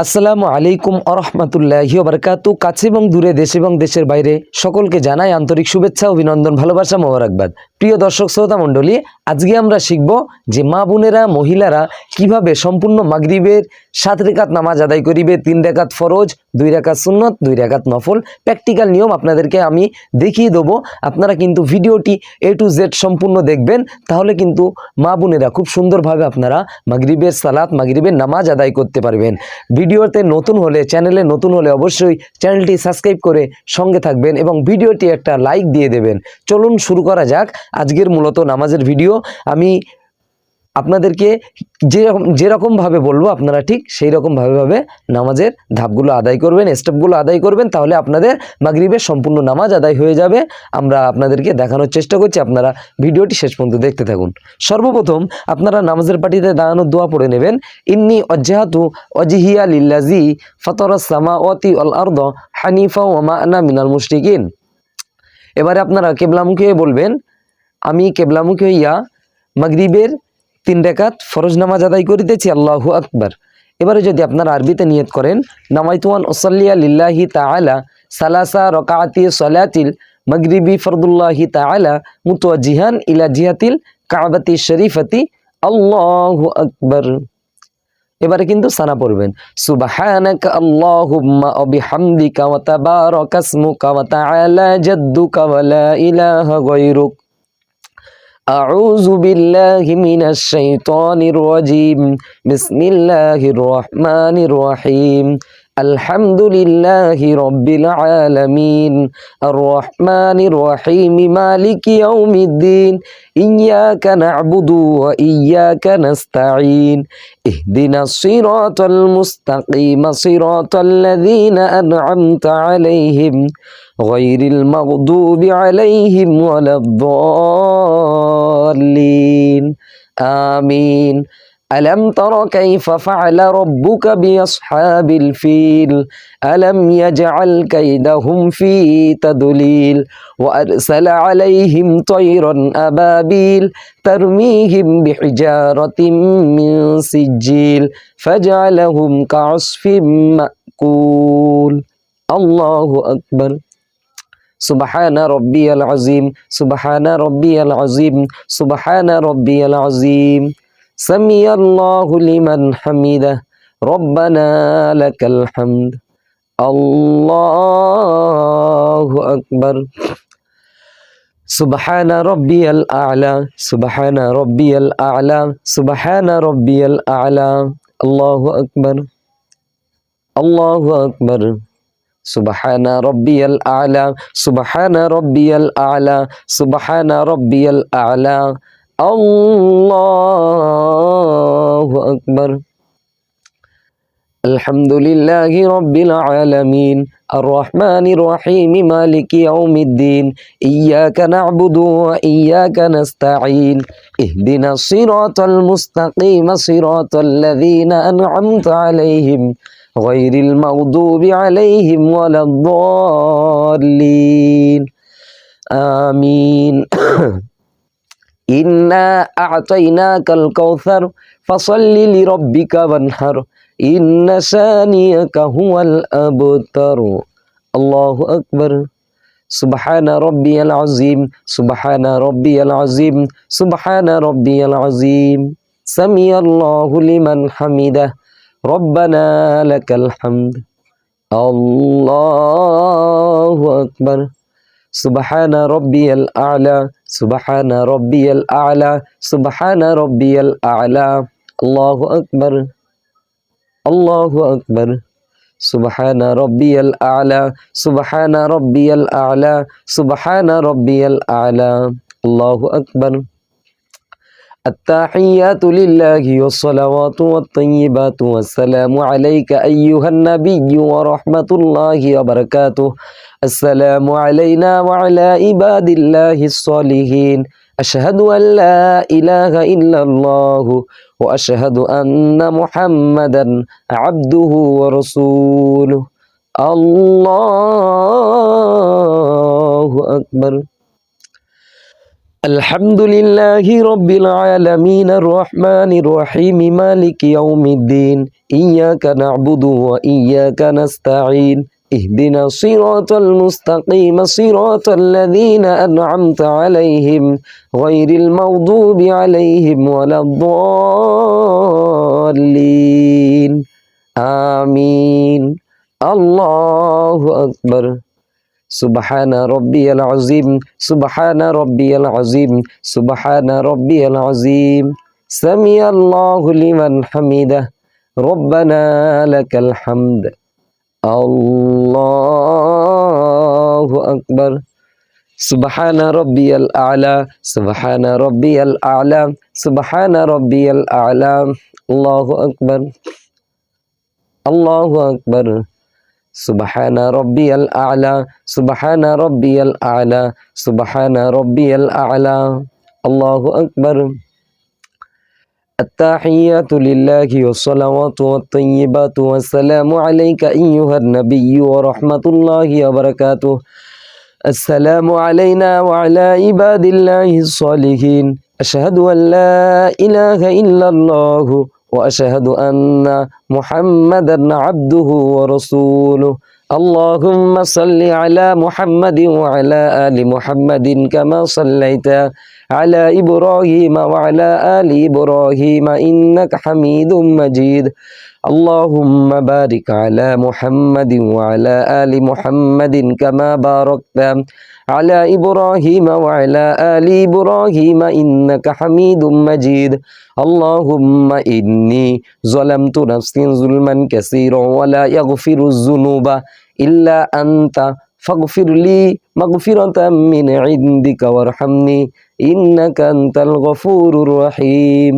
আসসালামু আলাইকুম আরহামাতুল্লাহি ওয়া বারাকাতুহু। কাছে এবং দূরে, দেশ এবং দেশের বাইরে সকলকে জানাই আন্তরিক শুভেচ্ছা, অভিনন্দন, ভালোবাসা, মোবারকবাদ। প্রিয় দর্শক শ্রোতা মণ্ডলী, আজকে আমরা শিখব যে মা বোনেরা, মহিলারা কিভাবে সম্পূর্ণ মাগরিবের 7 রাকাত নামাজ আদায় করিবে। 3 রাকাত ফরজ, 2 রাকাত সুন্নত, 2 রাকাত নফল। প্র্যাকটিক্যাল নিয়ম আপনাদেরকে আমি দেখিয়ে দেবো। আপনারা কিন্তু ভিডিওটি A to Z সম্পূর্ণ দেখবেন, তাহলে কিন্তু মা বোনেরা খুব সুন্দরভাবে আপনারা মাগরিবের সালাত, মাগরিবের নামাজ আদায় করতে পারবেন। ভিডিওতে নতুন হলে, চ্যানেলে নতুন হলে অবশ্যই চ্যানেলটি সাবস্ক্রাইব করে সঙ্গে থাকবেন এবং ভিডিওটি একটা লাইক দিয়ে দেবেন। চলুন শুরু করা যাক আজকের মূলত নামাজের ভিডিও। আমি আপনাদেরকে যেরকমভাবে বলবো আপনারা ঠিক সেই রকমভাবে নামাজের ধাপগুলো আদায় করবেন, স্টেপগুলো আদায় করবেন, তাহলে আপনাদের মাগরিবের সম্পূর্ণ নামাজ আদায় হয়ে যাবে। আমরা আপনাদেরকে দেখানোর চেষ্টা করছি, আপনারা ভিডিওটি শেষ পর্যন্ত দেখতে থাকুন। সর্বপ্রথম আপনারা নামাজের পাটিতে দাঁড়ানোর দোয়া পড়ে নেবেন। ইন্নী ওয়াজ্জাহাতু ওয়াজহিয়া লিল্লাযী ফাতারাস সামাওয়াতি ওয়াল আরদা হানিফা ওয়া মা আনা মিনাল মুশরিকিন। এবারে আপনারা কিবলামুখী হয়ে বলবেন, আমি কিবলামুখী হইয়া মাগরিবের 3 রাকাত ফরজ নামাজ আদায় করিতেছি, আল্লাহু আকবার। এবারে যদি আপনারা আরবিতে নিয়ত করেন, নামাইতু আন উসাল্লিয়া লিল্লাহি তাআলা সালাসা রাকাতি সালাতিল মাগরিবি ফরদুল্লাহি তাআলা মুতাওয়াজ্জিহান ইলা জিহাতিল কাবাতি শরীফাতি, আল্লাহু আকবার। এবারে কিন্তু সানা পড়বেন, সুবহানাকা আল্লাহুম্মা ওয়া বিহামদিকা ওয়া তাবারাকা ইসমুকা ওয়া তাআলা জাদ্দুকা ওয়া লা ইলাহা গায়রুক। আউযু বিল্লাহি মিনাশ শাইতানির রাজীম। বিসমিল্লাহির রহমানির রহিম। আলহামদুলিল্লাহি রাব্বিল আলামিন। আর রহমানির রহিম। মালিকি ইয়াউমিদ্দিন। ইয়্যাকা না'বুদু ওয়া ইয়্যাকা নাস্তাঈন। ইহদিনাস সিরাতাল মুস্তাকিম। সিরাতাল্লাযীনা আন'আমতা আলাইহিম গায়রিল মাগদুবি আলাইহিম ওয়ালাদ-দাল্লিন। আমিন। ألم تر كيف فعل ربك بأصحاب الفيل ألم يجعل كيدهم في تضليل وأرسل عليهم طيرا أبابيل ترميهم بحجارة من سجيل فجعلهم كعصف مأكول. الله أكبر. سبحان ربي العظيم. سبحان ربي العظيم. سبحان ربي العظيم. سمي الله لمن حمده. ربنا لك الحمد. الله أكبر. سبحان ربي الأعلى. سبحان ربي الأعلى. سبحان ربي الأعلى. الله أكبر. الله أكبر. سبحان ربي الأعلى. سبحان ربي الأعلى. سبحان ربي الأعلى. الله أكبر. الحمد لله رب العالمين. الرحمن الرحيم. مالك يوم الدين. إياك نعبد وإياك نستعين. اهدنا الصراط المستقيم. صراط الذين أنعمت عليهم غير المغضوب عليهم ولا الضالين. آمين. إنا أعطيناك الكوثر فصل لربك وانحر إن شانئك هو الأبتر. الله أكبر. سبحان ربي العظيم. سبحان ربي العظيم. سبحان ربي العظيم. سمي الله لمن حمده. ربنا لك الحمد. الله أكبر. سبحان ربي الأعلى. سبحان ربي الأعلى. سبحان ربي الأعلى. الله أكبر. الله أكبر. سبحان ربي الأعلى. سبحان ربي الأعلى. سبحان ربي الأعلى. الله أكبر. التحيات لله والصلوات والطيبات والسلام عليك أيها النبي ورحمة الله وبركاته. السلام علينا وعلى عباد الله الصالحين. أشهد أن لا إله إلا الله وأشهد أن محمدا عبده ورسوله. الله أكبر. আলহামদুলিল্লাহি রাব্বিল আলামিন আর রহমানির রহিম মালিকি ইয়াউমিদ্দিন ইয়্যাকা না'বুদু ওয়া ইয়্যাকা নাস্তাঈন ইহদিনা সিরাতাল মুস্তাকিম সিরাতাল লাযীনা আন'আমতা আলাইহিম গায়রিল মাগদুবি আলাইহিম ওয়ালাদ-দাল্লিন আমিন। আল্লাহু আকবার। সুবহান রব্বিয়াল আযীম, সুবহান রব্বিয়াল আযীম, সুবহান রব্বিয়াল আযীম। সামিআল্লাহু লিমান হামিদাহ, রব্বানা লাকাল হামদ। আল্লাহু আকবার। সুবহান রব্বিয়াল আ'লা, সুবহান রব্বিয়াল আ'লা, সুবহান রব্বিয়াল আ'লা। আল্লাহু আকবার, আল্লাহু আকবার। সুবহানা রব্বিয়াল আ'লা, সুবহানা রব্বিয়াল আ'লা, সুবহানা রব্বিয়াল আ'লা। আল্লাহু আকবার। التحيات لله والصلوات والطيبات والسلام عليك أيها النبي ورحمة الله وبركاته. السلام علينا وعلى عباد الله الصالحين. أشهد أن لا إله إلا الله وأشهد أن محمدا عبده ورسوله. اللهم صل على محمد وعلى آل محمد كما صليت على إبراهيم وعلى آل إبراهيم إنك حميد مجيد. اللهم بارك على محمد وعلى آل محمد كما باركت على إبراهيم وعلى آل إبراهيم إنك حميد مجيد. اللهم إني ظلمت نفسي ظلما كثيرا ولا يغفر الذنوب إلا أنت فاغفر لي مغفرة من عندك وارحمني إنك أنت الغفور الرحيم.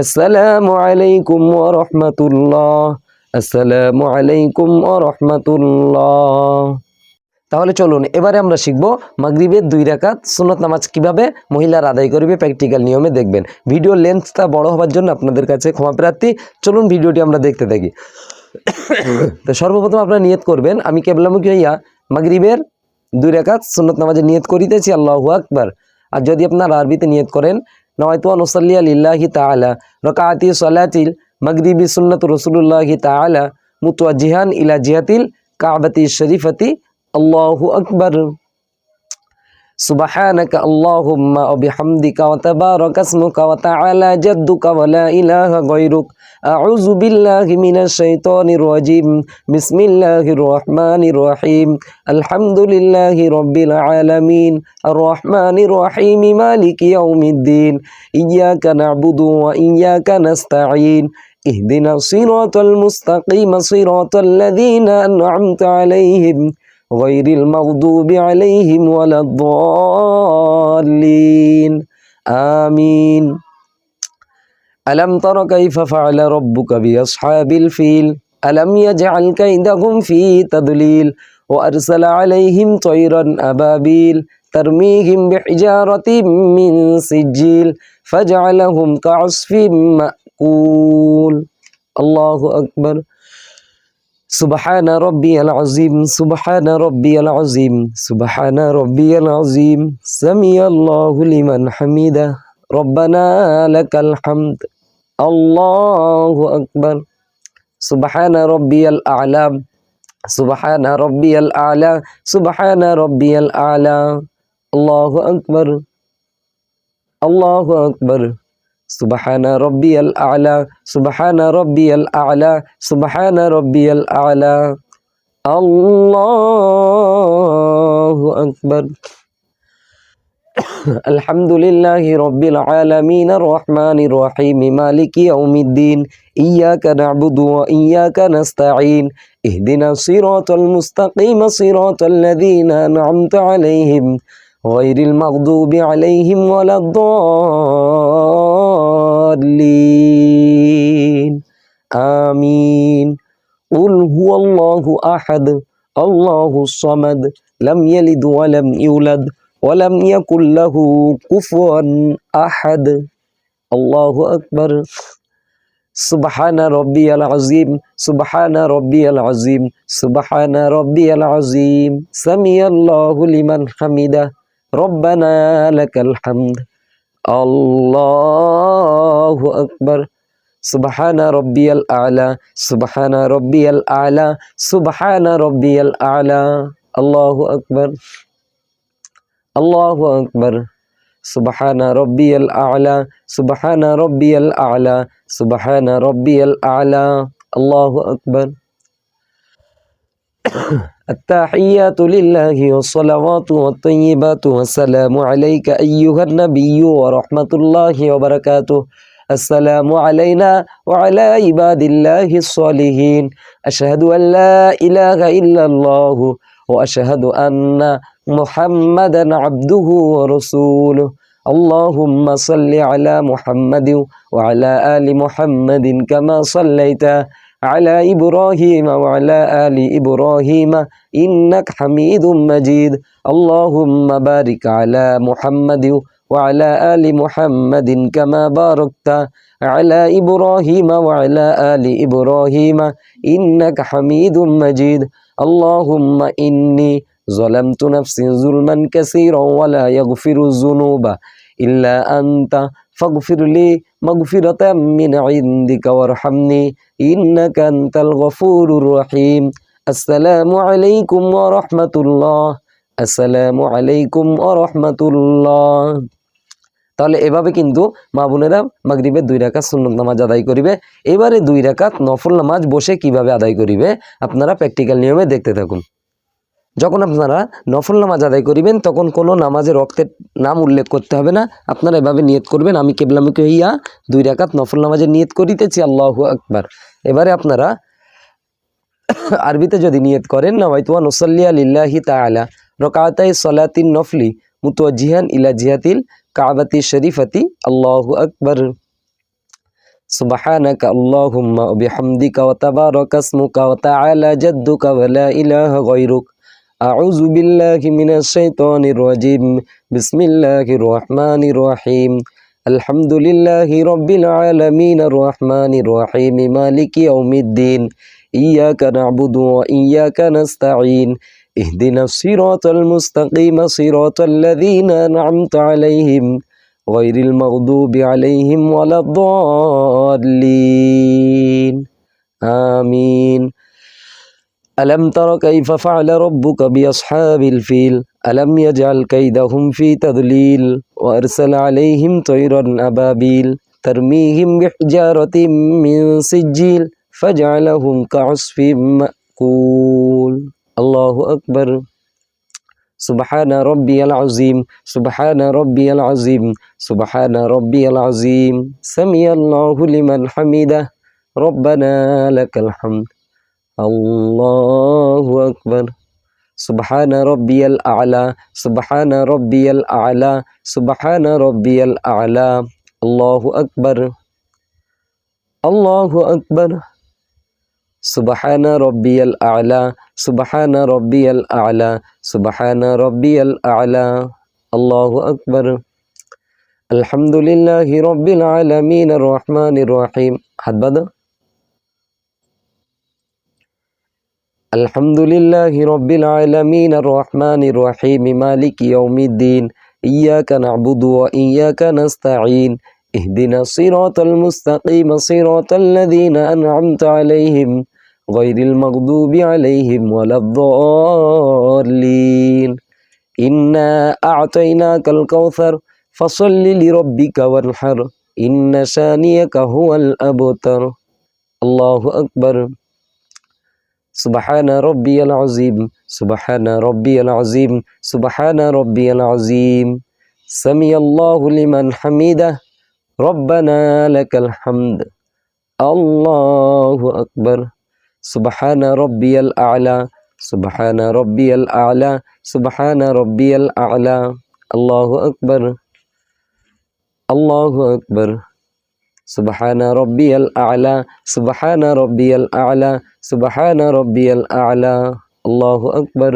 আসসালামু আলাইকুম ওয়া রাহমাতুল্লাহ, আসসালামু আলাইকুম ওয়া রাহমাতুল্লাহ। তাহলে চলুন এবারে আমরা শিখব মাগরিবের 2 রাকাত সুন্নত নামাজ কিভাবে মহিলারা আদায় করবে প্র্যাকটিক্যাল নিয়মে দেখবেন। ভিডিও লেন্থটা বড় হওয়ার জন্য আপনাদের কাছে ক্ষমা প্রার্থী। চলুন ভিডিওটি আমরা দেখতে থাকি। তো সর্বপ্রথম আপনারা নিয়ত করবেন, আমি কিবলামুখী হইয়া মাগরিবের 2 রাকাত সুন্নত নামাজে নিয়ত করিতেছি, আল্লাহু আকবার। আর যদি আপনারা আরবিতে নিয়ত করেন, নওয়াইতু আন উসাল্লিয়া লিল্লাহি তাআলা রাকাতি সালাতিল মাগরিবি সুন্নাতু রাসূলুল্লাহি তাআলা মুতাওয়াজ্জিহান ইলা জিহাতিল কাবাতি শরীফাতি, আল্লাহু আকবার। সুবহানাকা আল্লাহুম্মা ওয়া বিহামদিকা ওয়া তাবারাকা ইসমুকা ওয়া তাআলা জাদ্দুকা ওয়া লা ইলাহা গায়রুক। আউযু বিল্লাহি মিনাশ শাইতানির রাজীম। বিসমিল্লাহির রহমানির রহিম। আলহামদুলিল্লাহি রাব্বিল আলামিন আর রহমানির রহিম মালিকি ইয়াউমিদ্দিন ইয়্যাকা না'বুদু ওয়া ইয়্যাকা নাস্তাঈন ইহদিনাস সিরাতাল মুস্তাকিম সিরাতাল লাযীনা আন'আমতা আলাইহিম গায়রিল মাগদুবি আলাইহিম ওয়ালাদ-দাল্লিন আমিন। আলম তারা কাইফা ফাআলা রাব্বুকা বিআসহাবিল ফিল আলম ইয়াজআল কাইদাহুম ফি তাদলিল ওয়া আরসালা আলাইহিম তায়রান আবাবিল তারমিহিম বিহিজারাতিম মিন সিজিল ফাজআলাহুম কাআসফিম মাকুল। আল্লাহু আকবার। সুবহান রব্বিয়াল আযীম, সুবহান রব্বিয়াল আযীম, সুবহান রব্বিয়াল আযীম। সামিআল্লাহু লিমান হামিদাহ, রব্বানা লাকাল হামদ। আল্লাহু আকবার। সুবহান রব্বিয়াল আ'লা, সুবহান রব্বিয়াল আ'লা, সুবহান রব্বিয়াল আ'লা। আল্লাহু আকবার, আল্লাহু আকবার। সুবহান রব্বিয়াল আ'লা, সুবহান রব্বিয়াল আ'লা, সুবহান রব্বিয়াল আ'লা। আল্লাহু আকবার। আলহামদুলিল্লাহি রাব্বিল আলামিন আর রহমানির রহিম মালিকি ইয়াউমিদ্দিন ইয়্যাকা না'বুদু ওয়া ইয়্যাকা নাস্তাঈন ইহদিনাস সিরাতাল মুস্তাকিম সিরাতাল লাযীনা আন'আমতা আলাইহিম গায়রিল মাগদুবি আলাইহিম ওয়ালাদ-দাল্লিন আমিন। কুল হুয়াল্লাহু আহাদ, আল্লাহুস সামাদ, লাম ইয়ালিদ ওয়া লাম ইউলাদ ওয়ালাম ইয়াকুল লাহু কুফুয়ান আহাদ। আল্লাহু আকবার। সুবহান রব্বিয়াল আযীম, সুবহান রব্বিয়াল আযীম, সুবহান রব্বিয়াল আযীম। সামিআল্লাহু লিমান হামিদাহ, ربنا لك الحمد الله أكبر سبحان ربي الأعلى سبحان ربي الأعلى سبحان ربي الأعلى الله أكبر الله أكبر سبحان ربي الأعلى سبحان ربي الأعلى سبحان ربي الأعلى الله أكبر التحيات لله والصلوات والطيبات والسلام عليك أيها النبي ورحمة الله وبركاته السلام علينا وعلى عباد الله الصالحين أشهد أن لا إله إلا الله وأشهد أن محمدا عبده ورسوله اللهم صل على محمد وعلى آل محمد كما صليت على إبراهيم وعلى آل إبراهيم إنك حميد مجيد اللهم بارك على محمد وعلى آل محمد كما باركت على إبراهيم وعلى آل إبراهيم إنك حميد مجيد اللهم إني ظلمت نفسي ظلما كثيرا ولا يغفر الذنوب إلا أنت فاغفر لي مغفرة من عندك وارحمني إنك أنت الغفور الرحيم السلام عليكم ورحمة الله السلام عليكم ورحمة الله তাহলে এভাবে কিন্তু মা বোনেরা মাগরিবের 2 রাকাত সুন্নত নামাজ আদায় করিবে। এবারে 2 রাকাত নফল নামাজ বসে কিভাবে আদায় করিবে আপনারা প্র্যাকটিক্যাল নিয়মে দেখতে থাকুন। যখন আপনারা নফল নামাজ আদায় করিবেন তখন কোনো নামাজের ওয়াক্তের নাম উল্লেখ করতে হবে না। আপনারা এভাবে নিয়ত করবেন, আমি কিবলামুখী হইয়া 2 রাকাত নফল নামাজের নিয়ত করিতেছি, আল্লাহু আকবার। এবারে আপনারা আরবিতে যদি নিয়ত করেন নাওয়াইতু আন উসাল্লিয়া লিল্লাহি তাআলা রাকাতাই সালাতিন নফলি মুতাওয়াজ্জিহান ইলা জিহাতিল কাবাতি শরীফাতি আল্লাহু আকবার সুবহানাকা আল্লাহুম্মা ওয়া বিহামদিকা ওয়া তাবারাকা ইসমুকা ওয়া তাআলা জাদ্দুকা ওয়া লা ইলাহা গায়রুক আউযু বিল্লাহি মিনাশ শাইতানির রাজিম বিসমিল্লাহির রহমানির রহিম আলহামদুলিল্লাহি রাব্বিল আলামিন আর রহমানির রহিম মালিকি ইয়াউমিদ্দিন ইয়াকা না'বুদু ওয়া ইয়াকা নাস্তাঈন ইহদিনাস সিরাতাল মুস্তাকিম সিরাতাল লাযীনা আন'আমতা আলাইহিম গায়রিল মাগদুবি আলাইহিম ওয়ালাদ-দাল্লিন আমিন ألم تر كيف فعل ربك بأصحاب الفيل ألم يجعل كيدهم في تضليل وأرسل عليهم طيرا أبابيل ترميهم بحجارة من سجيل فجعلهم كعصف مأكول الله أكبر سبحان ربي العظيم سبحان ربي العظيم سبحان ربي العظيم سمع الله لمن حمده ربنا لك الحمد الله أكبر سبحان ربي الأعلى سبحان ربي الأعلى سبحان ربي الأعلى الله أكبر الله أكبر سبحان ربي الأعلى سبحان ربي الأعلى سبحان ربي الأعلى الله أكبر الحمد لله رب العالمين الرحمن الرحيم حد بدأ الحمد لله رب العالمين الرحمن الرحيم مالك يوم الدين إياك نعبد وإياك نستعين اهدنا الصراط المستقيم صراط الذين أنعمت عليهم غير المغضوب عليهم ولا الضالين إنا أعطيناك الكوثر فصل لربك وانحر إن شانئك هو الأبتر الله أكبر سبحان ربي العظيم سبحان ربي العظيم سبحان ربي العظيم سمع الله لمن حمده ربنا لك الحمد الله أكبر سبحان ربي الأعلى سبحان ربي الأعلى سبحان ربي الأعلى الله أكبر الله أكبر سبحان ربي الأعلى سبحان ربي الأعلى سبحان ربي الأعلى الله أكبر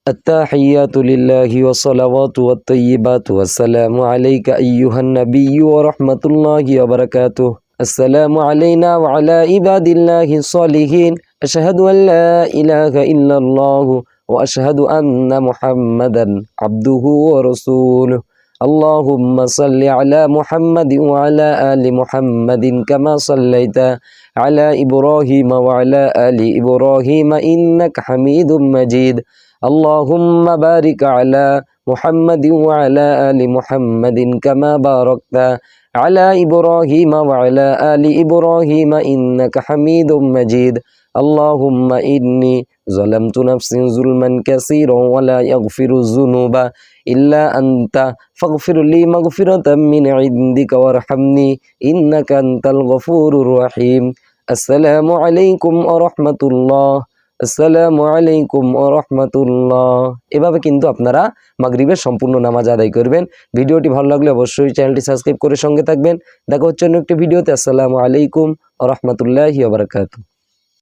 التحيات لله والصلوات والطيبات والسلام عليك أيها النبي ورحمة الله وبركاته السلام علينا وعلى عباد الله الصالحين أشهد أن لا إله إلا الله وأشهد أن محمدا عبده ورسوله اللهم صل على محمد وعلى آل محمد كما صليت على إبراهيم وعلى آل إبراهيم إنك حميد مجيد اللهم بارك على محمد وعلى آل محمد كما باركت على إبراهيم وعلى آل إبراهيم إنك حميد مجيد اللهم إني ظلمت نفسي ظلما كثيرا ولا يغفر الذنوب إلا أنت فاغفر لي مغفرة من عندك وارحمني إنك أنت الغفور الرحيم السلام عليكم ورحمة الله আসসালামু আলাইকুম ওয়া রাহমাতুল্লাহ। এভাবে কিন্তু আপনারা মাগরিবের সম্পূর্ণ নামাজ আদায় করবেন। ভিডিওটি ভালো লাগলে অবশ্যই চ্যানেলটি সাবস্ক্রাইব করে সঙ্গে থাকবেন। দেখা হচ্ছে অন্য একটি ভিডিওতে। আসসালামু আলাইকুম ওয়া রাহমাতুল্লাহি ওয়া বারাকাতুহু।